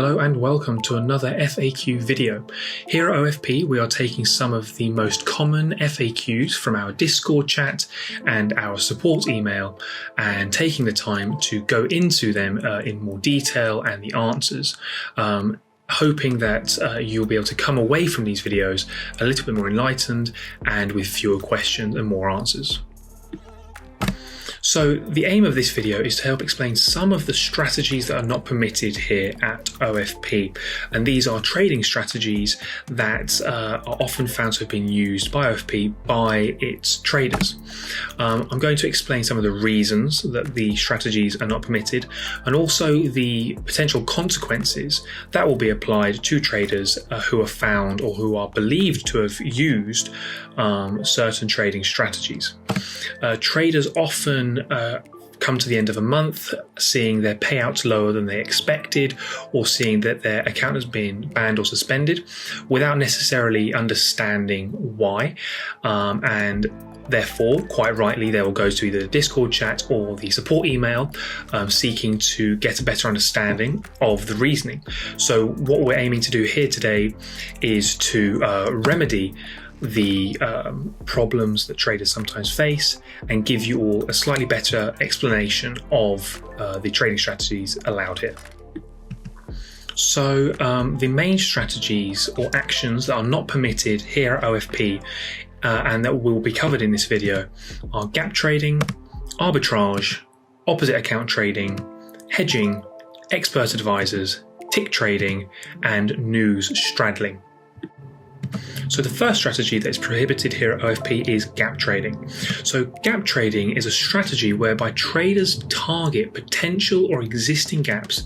Hello and welcome to another FAQ video. Here at OFP we are taking some of the most common FAQs from our Discord chat and our support email and taking the time to go into them in more detail and the answers. Hoping that you'll be able to come away from these videos a little bit more enlightened and with fewer questions and more answers. So the aim of this video is to help explain some of the strategies that are not permitted here at OFP, and these are trading strategies that are often found to have been used by OFP by its traders. I'm going to explain some of the reasons that the strategies are not permitted and also the potential consequences that will be applied to traders who are found or who are believed to have used certain trading strategies. Traders often come to the end of a month seeing their payouts lower than they expected, or seeing that their account has been banned or suspended without necessarily understanding why, and therefore, quite rightly, they will go to either the Discord chat or the support email seeking to get a better understanding of the reasoning. So what we're aiming to do here today is to remedy the problems that traders sometimes face and give you all a slightly better explanation of the trading strategies allowed here. So the main strategies or actions that are not permitted here at OFP and that will be covered in this video are gap trading, arbitrage, opposite account trading, hedging, expert advisors, tick trading, and news straddling. So the first strategy that is prohibited here at OFP is gap trading. So gap trading is a strategy whereby traders target potential or existing gaps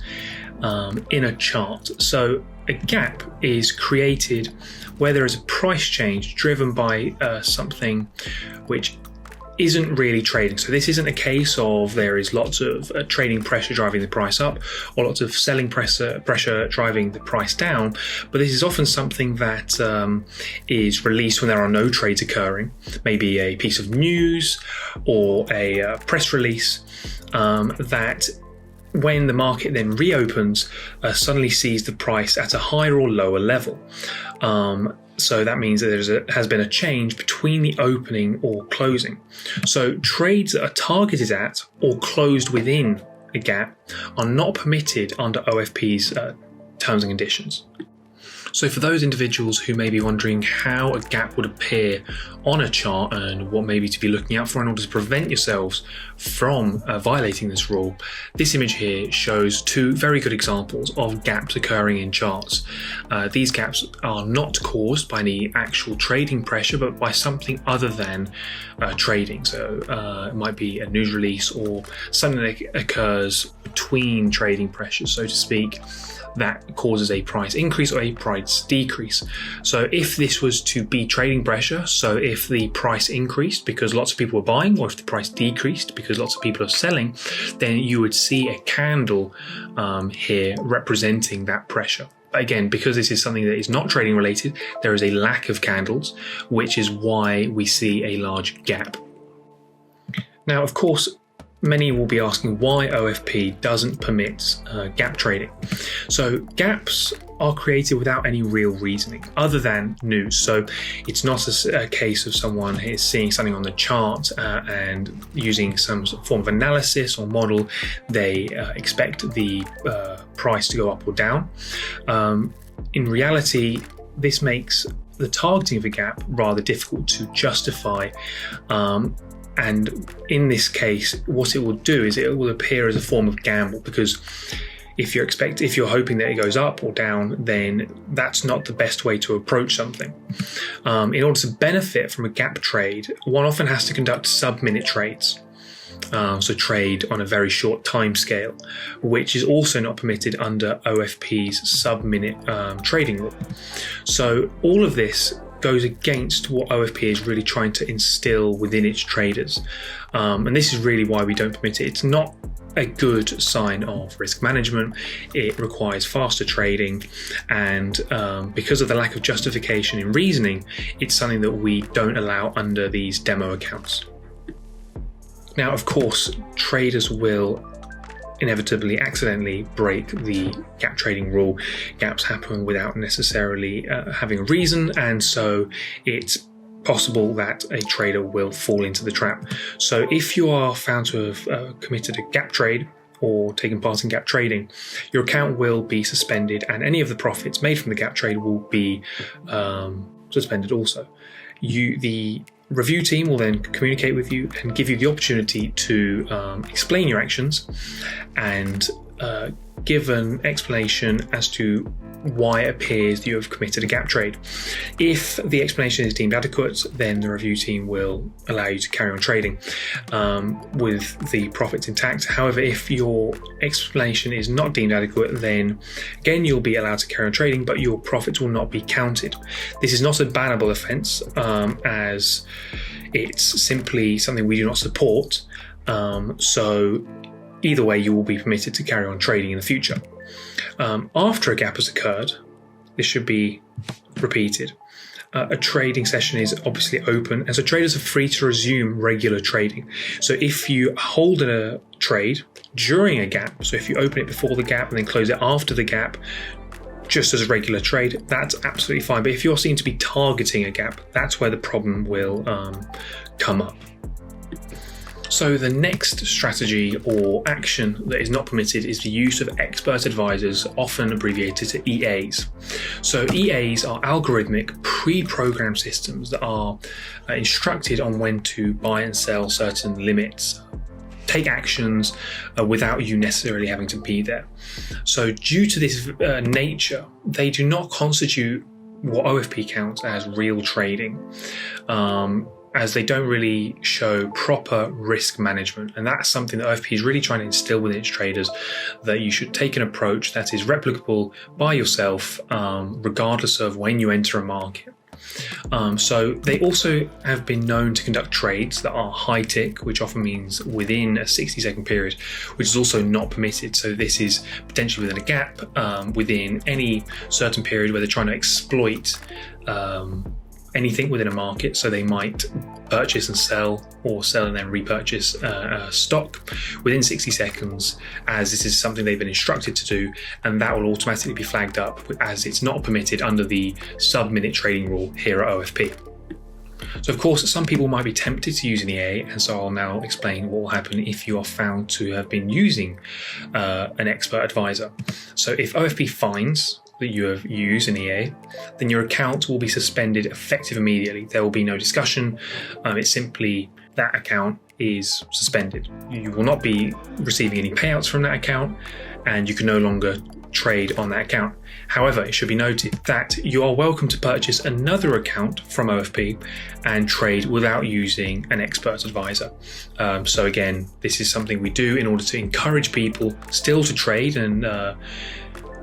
in a chart. So a gap is created where there is a price change driven by something which isn't really trading. So this isn't a case of there is lots of trading pressure driving the price up or lots of selling pressure driving the price down, but this is often something that is released when there are no trades occurring, maybe a piece of news or a press release that when the market then reopens suddenly sees the price at a higher or lower level. So that means that has been a change between the opening or closing. So trades that are targeted at or closed within a gap are not permitted under OFP's terms and conditions. So for those individuals who may be wondering how a gap would appear on a chart and what maybe to be looking out for in order to prevent yourselves from violating this rule, this image here shows two very good examples of gaps occurring in charts. These gaps are not caused by any actual trading pressure, but by something other than trading. So it might be a news release or something that occurs between trading pressures, so to speak, that causes a price increase or a price decrease. So if this was to be trading pressure, so if the price increased because lots of people were buying, or if the price decreased because lots of people are selling, then you would see a candle here representing that pressure. Again, because this is something that is not trading related, there is a lack of candles, which is why we see a large gap. Now, of course, many will be asking why OFP doesn't permit gap trading. So gaps are created without any real reasoning other than news. So it's not a case of someone is seeing something on the chart and using some form of analysis or model, they expect the price to go up or down. In reality, this makes the targeting of a gap rather difficult to justify. And in this case, what it will do is it will appear as a form of gamble, because if you're hoping that it goes up or down, then that's not the best way to approach something. In order to benefit from a gap trade, one often has to conduct sub-minute trades. So trade on a very short time scale, which is also not permitted under OFP's sub-minute trading rule. So all of this goes against what OFP is really trying to instill within its traders. And this is really why we don't permit it. It's not a good sign of risk management. It requires faster trading, and because of the lack of justification in reasoning, it's something that we don't allow under these demo accounts. Now, of course, traders will inevitably accidentally break the gap trading rule. Gaps happen without necessarily having a reason, and so it's possible that a trader will fall into the trap. So if you are found to have committed a gap trade or taken part in gap trading, your account will be suspended, and any of the profits made from the gap trade will be suspended also. The review team will then communicate with you and give you the opportunity to explain your actions and give an explanation as to why it appears you have committed a gap trade. If the explanation is deemed adequate, then the review team will allow you to carry on trading with the profits intact. However, if your explanation is not deemed adequate, then again you'll be allowed to carry on trading, but your profits will not be counted. This is not a bannable offence, as it's simply something we do not support. So either way, you will be permitted to carry on trading in the future. After a gap has occurred, this should be repeated. A trading session is obviously open, and so traders are free to resume regular trading. So if you hold a trade during a gap, so if you open it before the gap and then close it after the gap, just as a regular trade, that's absolutely fine. But if you're seen to be targeting a gap, that's where the problem will come up. So the next strategy or action that is not permitted is the use of expert advisors, often abbreviated to EAs. So EAs are algorithmic pre-programmed systems that are instructed on when to buy and sell certain limits, take actions without you necessarily having to be there. So due to this nature, they do not constitute what OFP counts as real trading, as they don't really show proper risk management. And that's something that OFP is really trying to instill within its traders, that you should take an approach that is replicable by yourself, regardless of when you enter a market. So they also have been known to conduct trades that are high tick, which often means within a 60-second period, which is also not permitted. So this is potentially within a gap, within any certain period where they're trying to exploit anything within a market. So they might purchase and sell, or sell and then repurchase stock within 60 seconds, as this is something they've been instructed to do, and that will automatically be flagged up as it's not permitted under the sub-minute trading rule here at OFP. So of course, some people might be tempted to use an EA, and so I'll now explain what will happen if you are found to have been using an expert advisor. So if OFP finds that you have used an EA, then your account will be suspended effective immediately. There will be no discussion. It's simply that account is suspended. You will not be receiving any payouts from that account, and you can no longer trade on that account. However, it should be noted that you are welcome to purchase another account from OFP and trade without using an expert advisor. So again, this is something we do in order to encourage people still to trade and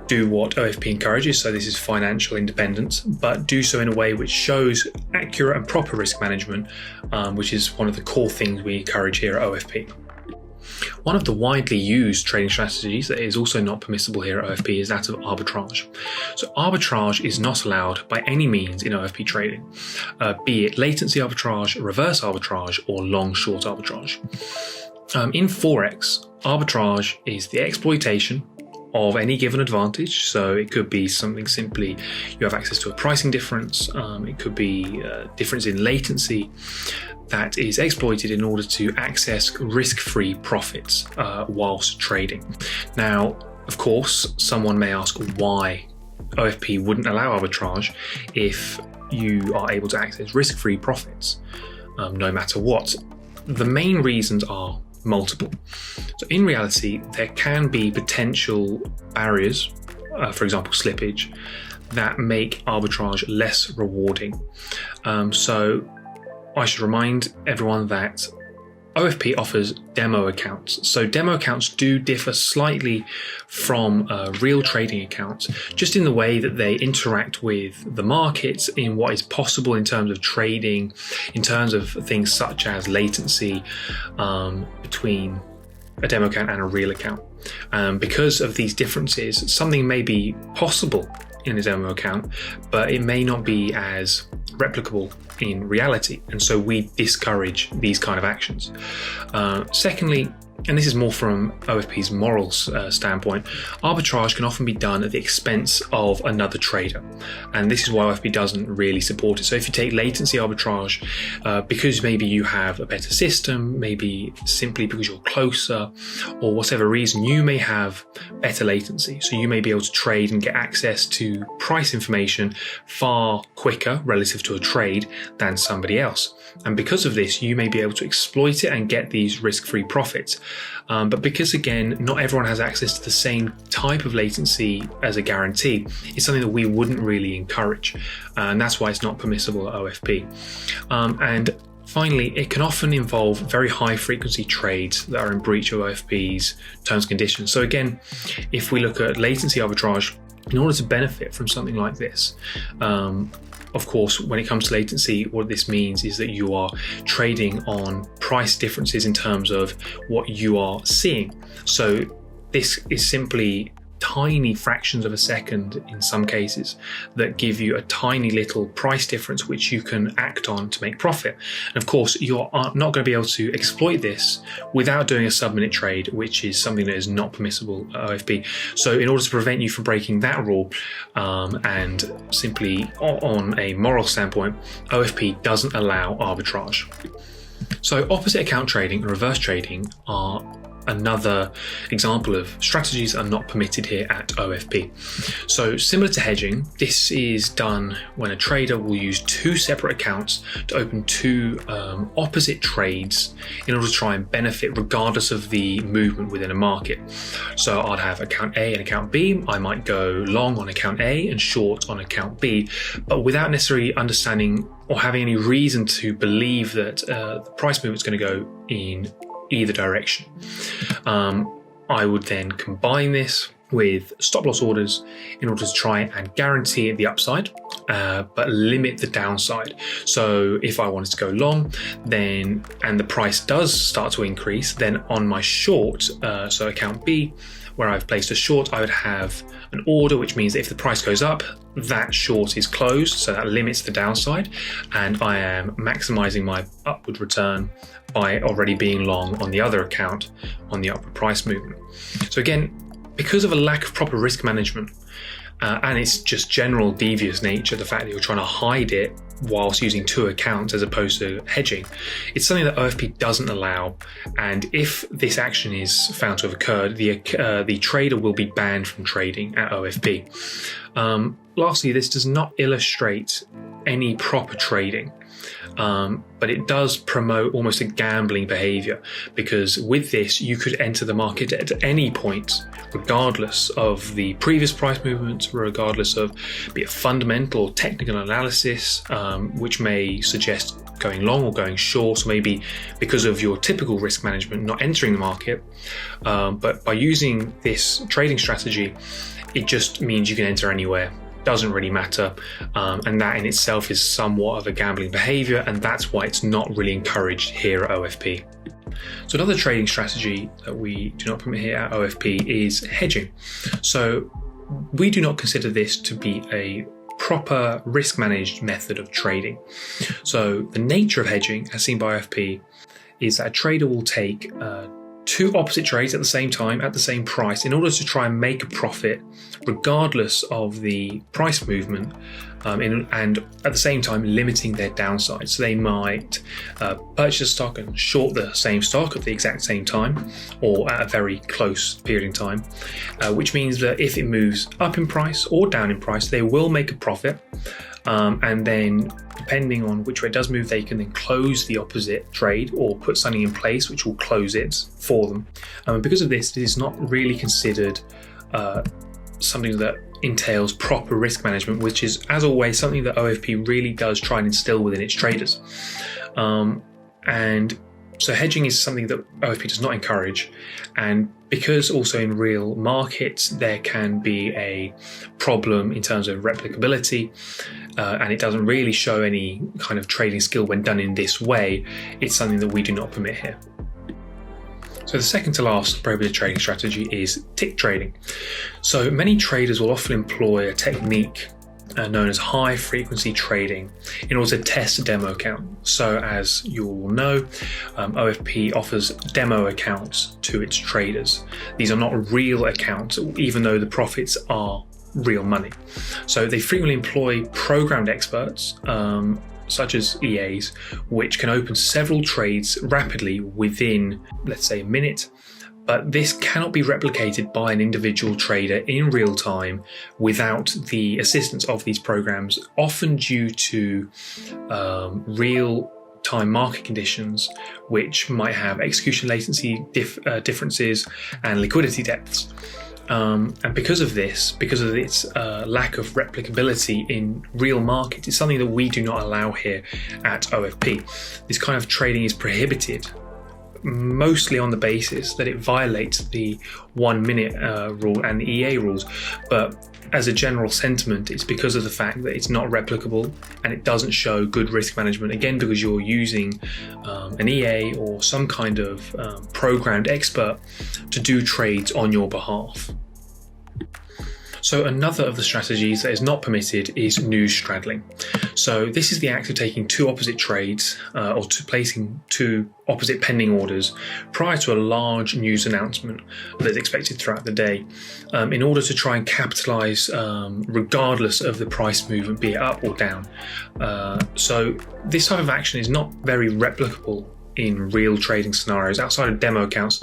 do what OFP encourages, so this is financial independence, but do so in a way which shows accurate and proper risk management, which is one of the core things we encourage here at OFP. One of the widely used trading strategies that is also not permissible here at OFP is that of arbitrage. So arbitrage is not allowed by any means in OFP trading, be it latency arbitrage, reverse arbitrage, or long-short arbitrage. In Forex, arbitrage is the exploitation of any given advantage. So it could be something simply you have access to a pricing difference. It could be a difference in latency that is exploited in order to access risk-free profits whilst trading. Now, of course, someone may ask why OFP wouldn't allow arbitrage if you are able to access risk-free profits, no matter what. The main reasons are multiple. So in reality, there can be potential barriers, for example slippage, that make arbitrage less rewarding. So I should remind everyone that OFP offers demo accounts. So demo accounts do differ slightly from real trading accounts, just in the way that they interact with the markets, in what is possible in terms of trading, in terms of things such as latency between a demo account and a real account. Because of these differences, something may be possible in a demo account, but it may not be as replicable in reality, and so we discourage these kind of actions. Secondly, and this is more from OFP's morals standpoint, arbitrage can often be done at the expense of another trader. And this is why OFP doesn't really support it. So if you take latency arbitrage, because maybe you have a better system, maybe simply because you're closer, or whatever reason, you may have better latency. So you may be able to trade and get access to price information far quicker relative to a trade than somebody else. And because of this, you may be able to exploit it and get these risk-free profits. But because, again, not everyone has access to the same type of latency as a guarantee, it's something that we wouldn't really encourage. And that's why it's not permissible at OFP. And finally, it can often involve very high frequency trades that are in breach of OFP's terms and conditions. So again, if we look at latency arbitrage, in order to benefit from something like this, of course, when it comes to latency, what this means is that you are trading on price differences in terms of what you are seeing. So this is simply tiny fractions of a second in some cases that give you a tiny little price difference which you can act on to make profit. And of course, you're not going to be able to exploit this without doing a sub-minute trade, which is something that is not permissible at OFP. So in order to prevent you from breaking that rule, and simply on a moral standpoint, OFP doesn't allow arbitrage. So opposite account trading and reverse trading are another example of strategies that are not permitted here at OFP. So similar to hedging, this is done when a trader will use two separate accounts to open two opposite trades in order to try and benefit regardless of the movement within a market. So I'd have account A and account B. I might go long on account A and short on account B, but without necessarily understanding or having any reason to believe that the price movement is going to go in either direction. I would then combine this with stop loss orders in order to try and guarantee the upside, but limit the downside. So if I wanted to go long, then, and the price does start to increase, then on my short, so account B, where I've placed a short, I would have an order, which means that if the price goes up, that short is closed, so that limits the downside, and I am maximizing my upward return by already being long on the other account on the upward price movement. So again, because of a lack of proper risk management, and it's just general devious nature, the fact that you're trying to hide it whilst using two accounts as opposed to hedging, it's something that OFP doesn't allow. And if this action is found to have occurred, the trader will be banned from trading at OFP. Lastly, this does not illustrate any proper trading. But it does promote almost a gambling behavior, because with this you could enter the market at any point, regardless of the previous price movements, regardless of be it fundamental or technical analysis, which may suggest going long or going short, or maybe because of your typical risk management not entering the market. But by using this trading strategy, it just means you can enter anywhere. Doesn't really matter, and that in itself is somewhat of a gambling behavior, and that's why it's not really encouraged here at OFP. So another trading strategy that we do not permit here at OFP is hedging. So we do not consider this to be a proper risk managed method of trading. So the nature of hedging, as seen by OFP, is that a trader will take two opposite trades at the same time at the same price in order to try and make a profit regardless of the price movement, and at the same time limiting their downside. So they might purchase a stock and short the same stock at the exact same time or at a very close period in time, which means that if it moves up in price or down in price, they will make a profit. And then depending on which way it does move, they can then close the opposite trade or put something in place which will close it for them. Because of this, it is not really considered something that entails proper risk management, which is, as always, something that OFP really does try and instill within its traders. And so hedging is something that OFP does not encourage, and because also in real markets there can be a problem in terms of replicability, and it doesn't really show any kind of trading skill when done in this way, it's something that we do not permit here. So the second to last prohibited trading strategy is tick trading. So many traders will often employ a technique known as high frequency trading in order to test a demo account. So as you all know, OFP offers demo accounts to its traders. These are not real accounts, even though the profits are real money. So they frequently employ programmed experts, such as EAs, which can open several trades rapidly within, let's say, a minute. But this cannot be replicated by an individual trader in real time without the assistance of these programs, often due to real-time market conditions, which might have execution latency differences and liquidity depths. And because of its lack of replicability in real markets, it's something that we do not allow here at OFP. This kind of trading is prohibited, mostly on the basis that it violates the 1 minute rule and the EA rules, but as a general sentiment, it's because of the fact that it's not replicable and it doesn't show good risk management, again because you're using an EA or some kind of programmed expert to do trades on your behalf. So another of the strategies that is not permitted is news straddling. So this is the act of taking two opposite trades or placing two opposite pending orders prior to a large news announcement that's expected throughout the day in order to try and capitalize regardless of the price movement, be it up or down. So this type of action is not very replicable in real trading scenarios outside of demo accounts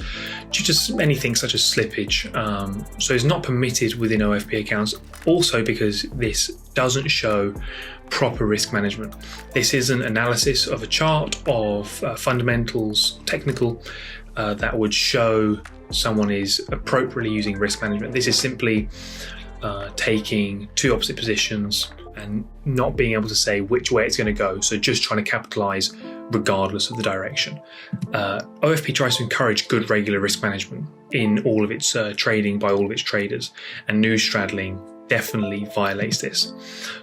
due to anything such as slippage. So it's not permitted within OFP accounts, also because this doesn't show proper risk management. This is an analysis of a chart of fundamentals, technical, that would show someone is appropriately using risk management. This is simply taking two opposite positions and not being able to say which way it's going to go, so just trying to capitalize regardless of the direction. OFP tries to encourage good regular risk management in all of its trading by all of its traders, and news straddling definitely violates this.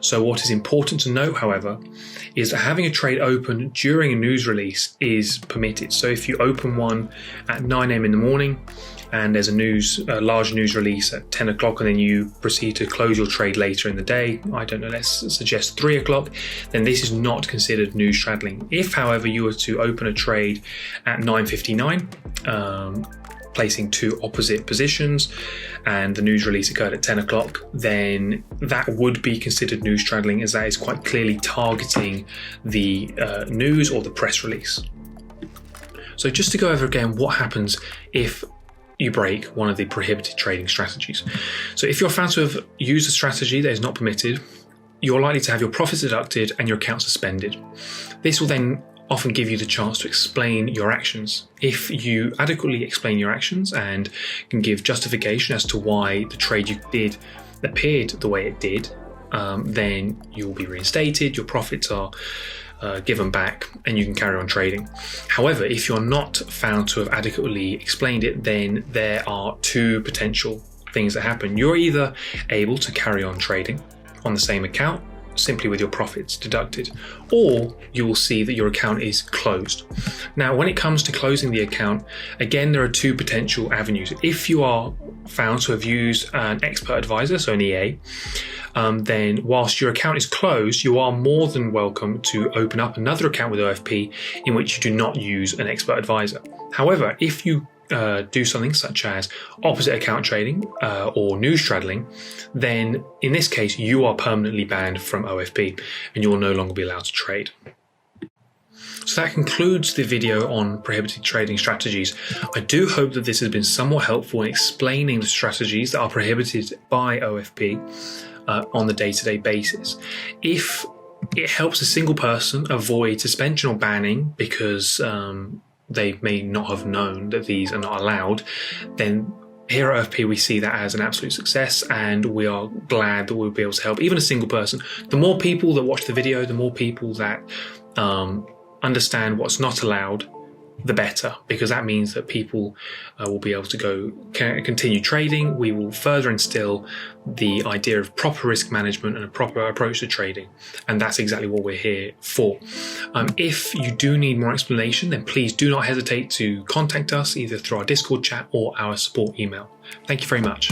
So what is important to note, however, is that having a trade open during a news release is permitted. So if you open one at 9 AM in the morning and there's a large news release at 10 o'clock and then you proceed to close your trade later in the day, I don't know, let's suggest 3 o'clock, then this is not considered news straddling. If, however, you were to open a trade at 9:59, placing two opposite positions, and the news release occurred at 10 o'clock, then that would be considered news straddling, as that is quite clearly targeting the news or the press release. So just to go over again what happens if you break one of the prohibited trading strategies. So if you're found to have used a strategy that is not permitted, you're likely to have your profits deducted and your account suspended. This will then often give you the chance to explain your actions. If you adequately explain your actions and can give justification as to why the trade you did appeared the way it did, then you will be reinstated, your profits are given back, and you can carry on trading. However, if you're not found to have adequately explained it, then there are two potential things that happen. You're either able to carry on trading on the same account, simply with your profits deducted, or you will see that your account is closed. Now, when it comes to closing the account, again, there are two potential avenues. If you are found to have used an expert advisor, so an EA, then whilst your account is closed, you are more than welcome to open up another account with OFP in which you do not use an expert advisor. However, if you do something such as opposite account trading or news straddling, then in this case you are permanently banned from OFP and you will no longer be allowed to trade. So that concludes the video on prohibited trading strategies. I do hope that this has been somewhat helpful in explaining the strategies that are prohibited by OFP on the day-to-day basis. If it helps a single person avoid suspension or banning because they may not have known that these are not allowed, then here at OFP we see that as an absolute success, and we are glad that we'll be able to help even a single person. The more people that watch the video, the more people that understand what's not allowed, the better, because that means that people will be able to continue trading. We will further instill the idea of proper risk management and a proper approach to trading, and that's exactly what we're here for. If you do need more explanation, then please do not hesitate to contact us either through our Discord chat or our support email. Thank you very much.